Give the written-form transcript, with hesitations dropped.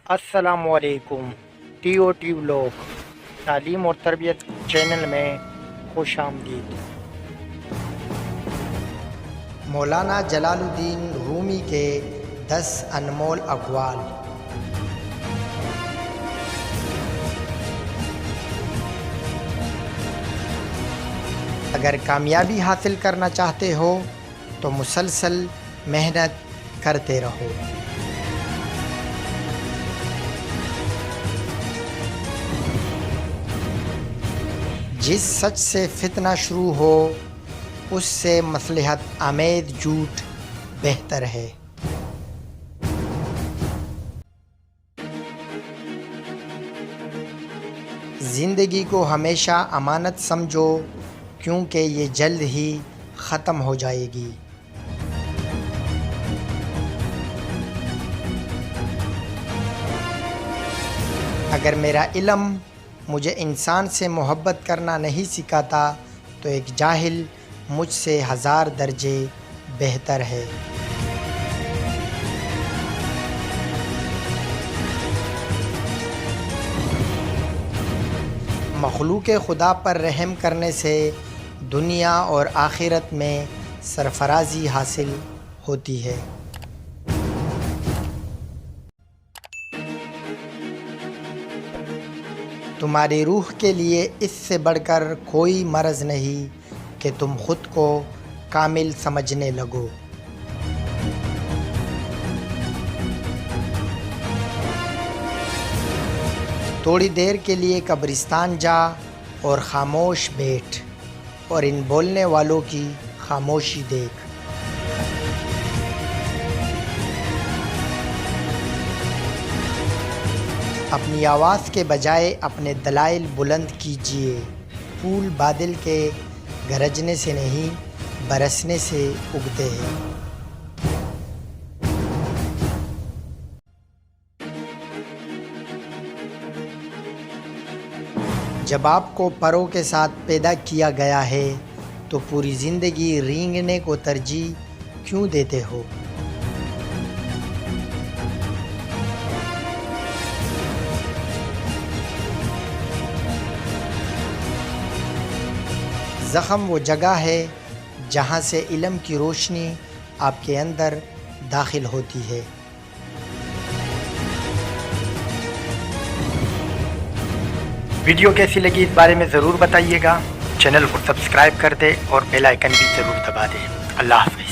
السلام علیکم۔ T O T blog تعلیم اور تربیت چینل میں خوش آمدید۔ مولانا جلال الدین رومی کے 10 انمول اقوال۔ اگر کامیابی حاصل کرنا چاہتے ہو تو مسلسل محنت کرتے رہو۔ جس سچ سے فتنہ شروع ہو اس سے مصلحت آمیز جھوٹ بہتر ہے۔ زندگی کو ہمیشہ امانت سمجھو کیونکہ یہ جلد ہی ختم ہو جائے گی۔ اگر میرا علم مجھے انسان سے محبت کرنا نہیں سکھاتا تو ایک جاہل مجھ سے 1000 درجے بہتر ہے۔ مخلوق خدا پر رحم کرنے سے دنیا اور آخرت میں سرفرازی حاصل ہوتی ہے۔ تمہاری روح کے لیے اس سے بڑھ کر کوئی مرض نہیں کہ تم خود کو کامل سمجھنے لگو۔ تھوڑی دیر کے لیے قبرستان جا اور خاموش بیٹھ اور ان بولنے والوں کی خاموشی دیکھ۔ اپنی آواز کے بجائے اپنے دلائل بلند کیجیے۔ پھول بادل کے گرجنے سے نہیں برسنے سے اگتے ہیں۔ جب آپ کو پروں کے ساتھ پیدا کیا گیا ہے تو پوری زندگی رینگنے کو ترجیح کیوں دیتے ہو؟ زخم وہ جگہ ہے جہاں سے علم کی روشنی آپ کے اندر داخل ہوتی ہے۔ ویڈیو کیسی لگی اس بارے میں ضرور بتائیے گا۔ چینل کو سبسکرائب کر دیں اور بیل آئیکن بھی ضرور دبا دیں۔ اللہ حافظ۔